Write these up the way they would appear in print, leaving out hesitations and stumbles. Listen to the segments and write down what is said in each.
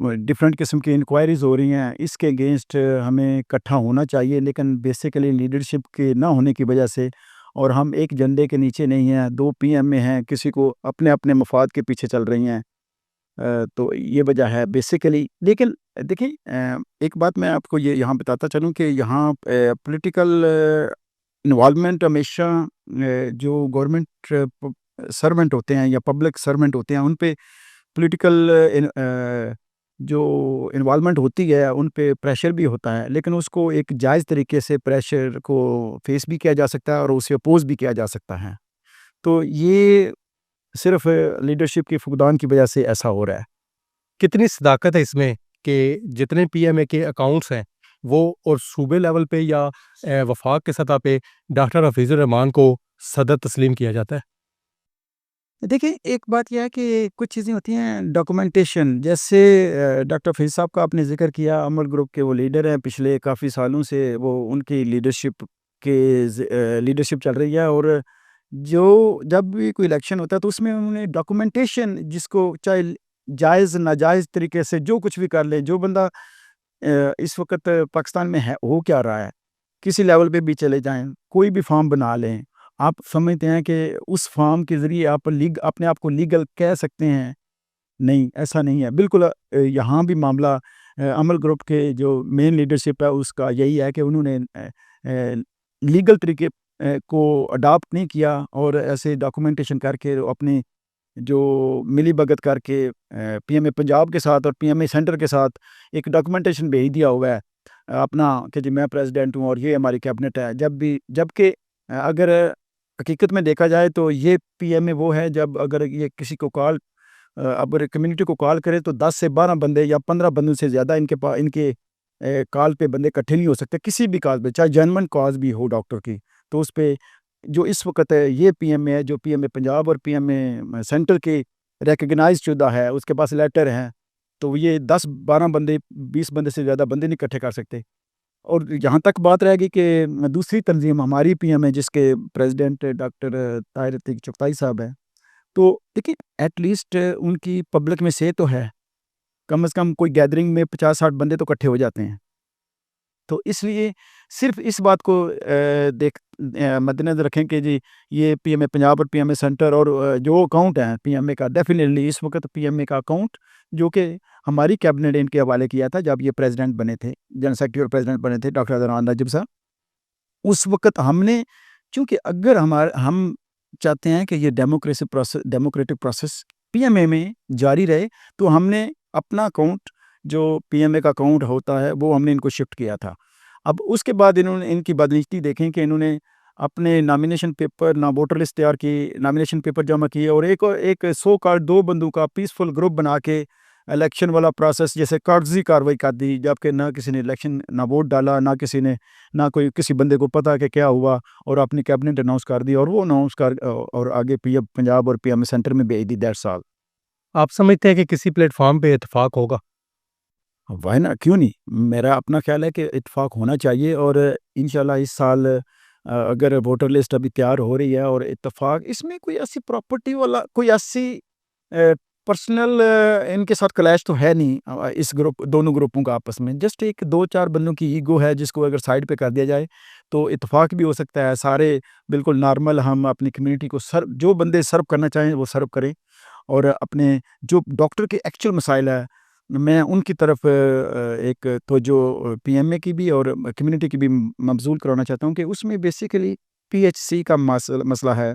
Different قسم کی enquiries ہو رہی ہیں، اس کے اگینسٹ ہمیں اکٹھا ہونا چاہیے، لیکن بیسیکلی لیڈرشپ کے نہ ہونے کی وجہ سے، اور ہم ایک جھنڈے کے نیچے نہیں ہیں، 2 پی ایم اے ہیں، کسی کو اپنے اپنے مفاد کے پیچھے چل رہی ہیں، تو یہ وجہ ہے بیسیکلی. لیکن دیکھیں ایک بات میں آپ کو یہ یہاں بتاتا چلوں کہ یہاں پولیٹیکل انوالومنٹ ہمیشہ جو گورنمنٹ سرونٹ ہوتے ہیں یا پبلک سرونٹ ہوتے ہیں ان پہ پولیٹیکل جو انوالومنٹ ہوتی ہے ان پہ پریشر بھی ہوتا ہے، لیکن اس کو ایک جائز طریقے سے پریشر کو فیس بھی کیا جا سکتا ہے اور اسے اپوز بھی کیا جا سکتا ہے. تو یہ صرف لیڈرشپ کی فقدان کی وجہ سے ایسا ہو رہا ہے. کتنی صداقت ہے اس میں کہ جتنے پی ایم اے کے اکاؤنٹس ہیں وہ اور صوبے لیول پہ یا وفاق کے سطح پہ ڈاکٹر حفیظ الرحمان کو صدر تسلیم کیا جاتا ہے؟ دیکھیں ایک بات یہ ہے کہ کچھ چیزیں ہوتی ہیں ڈاکومنٹیشن، جیسے ڈاکٹر فیض صاحب کا آپ نے ذکر کیا، عمل گروپ کے وہ لیڈر ہیں، پچھلے کافی سالوں سے وہ ان کی لیڈرشپ چل رہی ہے، اور جب بھی کوئی الیکشن ہوتا ہے تو اس میں انہوں نے ڈاکومنٹیشن، جس کو چاہے جائز ناجائز طریقے سے جو کچھ بھی کر لے، جو بندہ اس وقت پاکستان میں ہے ہو کیا رہا ہے، کسی لیول پہ بھی چلے جائیں، کوئی بھی فارم بنا لیں، آپ سمجھتے ہیں کہ اس فارم کے ذریعے آپ اپنے آپ کو لیگل کہہ سکتے ہیں؟ نہیں، ایسا نہیں ہے بالکل. یہاں بھی معاملہ عمل گروپ کے جو مین لیڈرشپ ہے اس کا یہی ہے کہ انہوں نے لیگل طریقے کو اڈاپٹ نہیں کیا، اور ایسے ڈاکومنٹیشن کر کے اپنے جو ملی بھگت کر کے پی ایم اے پنجاب کے ساتھ اور پی ایم اے سینٹر کے ساتھ ایک ڈاکومنٹیشن بھیج دیا ہوا ہے اپنا کہ جی میں پریزیڈنٹ ہوں اور یہ ہماری کیبنٹ ہے. جبکہ اگر حقیقت میں دیکھا جائے تو یہ پی ایم اے وہ ہے جب اگر یہ کسی کو کال اگر کمیونٹی کو کال کرے تو 10 سے 12 بندے یا 15 بندوں سے زیادہ ان کے کال پہ بندے اکٹھے نہیں ہو سکتے کسی بھی کال پہ، چاہے جینوئن کاز بھی ہو ڈاکٹر کی. تو اس پہ جو اس وقت یہ پی ایم اے ہے، جو پی ایم اے پنجاب اور پی ایم اے سینٹر کے ریکگنائز شدہ ہے، اس کے پاس لیٹر ہیں، تو یہ 10-12 بندے 20 بندے سے زیادہ بندے نہیں اکٹھے کر سکتے. اور یہاں تک بات رہے گی کہ دوسری تنظیم ہماری پی ایم اے جس کے پریزیڈنٹ ڈاکٹر طاہر عتیق چغتائی صاحب ہیں، تو دیکھیں ایٹ لیسٹ ان کی پبلک میں سے تو ہے، کم از کم کوئی گیدرنگ میں 50-60 بندے تو اکٹھے ہو جاتے ہیں. تو اس لیے صرف اس بات کو مد نظر رکھیں کہ جی یہ پی ایم اے پنجاب اور پی ایم اے سینٹر اور جو اکاؤنٹ ہیں پی ایم اے کا، ڈیفینیٹلی اس وقت پی ایم اے کا اکاؤنٹ جو کہ ہماری کیبنٹ نے ان کے حوالے کیا تھا جب یہ پریزیڈنٹ بنے تھے، جنرل سیکرٹری اور پریزیڈنٹ بنے تھے ڈاکٹر عبدالرحمان نجب صاحب، اس وقت ہم نے، چونکہ اگر ہم چاہتے ہیں کہ یہ ڈیموکریٹک پروسیس پی ایم اے میں جاری رہے، تو ہم نے اپنا اکاؤنٹ جو پی ایم اے کا اکاؤنٹ ہوتا ہے وہ ہم نے ان کو شفٹ کیا تھا. اب اس کے بعد انہوں نے ان کی بدنیتی دیکھیں کہ انہوں نے اپنے نامینیشن پیپر نہ ووٹر لسٹ تیار کی، نامینیشن پیپر جمع کیے، اور ایک سو کارڈ 2 بندوں کا پیسفل گروپ بنا کے الیکشن والا پروسیس جیسے کاغذی کاروائی کر دی، جبکہ نہ کسی نے الیکشن نہ ووٹ ڈالا، نہ کوئی کسی بندے کو پتا کہ کیا ہوا، اور اپنی کیبنٹ اناؤنس کر دی اور وہ اناؤنس کر اور آگے پی ایم پنجاب اور پی ایم اے سینٹر میں بھیج دی. That's all. آپ سمجھتے ہیں کہ کسی پلیٹ فارم پہ اتفاق ہوگا؟ وائی نا، کیوں نہیں؟ میرا اپنا خیال ہے کہ اتفاق ہونا چاہیے، اور انشاءاللہ اس سال اگر ووٹر لسٹ ابھی تیار ہو رہی ہے اور اتفاق، اس میں کوئی ایسی پراپرٹی والا کوئی ایسی پرسنل ان کے ساتھ کلیش تو ہے نہیں اس دونوں گروپوں کا آپس میں، جسٹ ایک 2-4 بندوں کی ایگو ہے جس کو اگر سائڈ پہ کر دیا جائے تو اتفاق بھی ہو سکتا ہے. سارے بالکل نارمل ہم اپنی کمیونٹی کو جو بندے سرو کرنا چاہیں وہ سرو کریں، اور اپنے جو ڈاکٹر کے ایکچوئل مسائل ہے میں ان کی طرف ایک توجہ پی ایم اے کی بھی اور کمیونٹی کی بھی مبذول کرانا چاہتا ہوں کہ اس میں بیسیکلی پی ایچ سی کا مسئلہ ہے،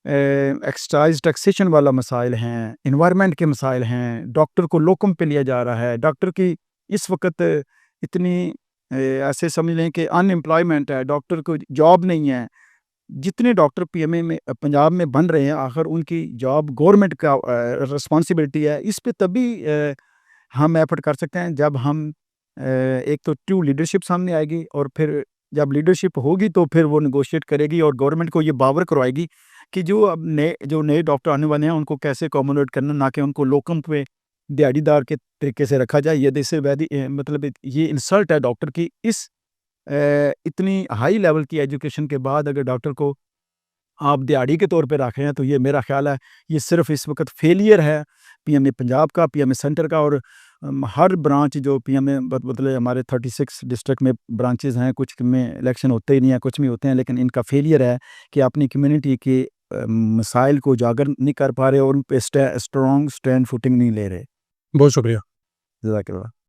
ایکسائز ٹیکسیشن والا مسائل ہیں، انوائرمنٹ کے مسائل ہیں، ڈاکٹر کو لوکم پہ لیا جا رہا ہے، ڈاکٹر کی اس وقت اتنی ایسے سمجھ لیں کہ ان امپلائمنٹ ہے، ڈاکٹر کو جاب نہیں ہے. جتنے ڈاکٹر پی ایم اے میں پنجاب میں بن رہے ہیں آخر ان کی جاب گورنمنٹ کا رسپانسبلٹی ہے. اس پہ تبھی ہم ایفرٹ کر سکتے ہیں جب ہم ایک تو ٹرو لیڈرشپ سامنے آئے گی، اور پھر جب لیڈرشپ ہوگی تو پھر وہ نیگوشیٹ کرے گی اور گورنمنٹ کو یہ باور کروائے گی کہ جو نئے ڈاکٹر آنے والے ہیں ان کو کیسے اکوموڈیٹ کرنا، نہ کہ ان کو لوکم پہ دیہڑی دار کے طریقے سے رکھا جائے. یہ مطلب یہ انسلٹ ہے ڈاکٹر کی. اس اتنی ہائی لیول کی ایجوکیشن کے بعد اگر ڈاکٹر کو آپ دیہڑی کے طور پہ رکھے ہیں تو یہ میرا خیال ہے یہ صرف اس وقت فیلئر ہے پی ایم اے پنجاب کا، پی ایم اے سینٹر کا، اور ہر برانچ جو پی ایم میں بدلے ہمارے 36 ڈسٹرکٹ میں برانچز ہیں، کچھ میں الیکشن ہوتے ہی نہیں ہیں، کچھ میں ہوتے ہیں، لیکن ان کا فیلئر ہے کہ اپنی کمیونٹی کے مسائل کو اجاگر نہیں کر پا رہے اور ان پہ اسٹرانگ اسٹینڈ فوٹنگ نہیں لے رہے. بہت شکریہ. جزاک اللہ.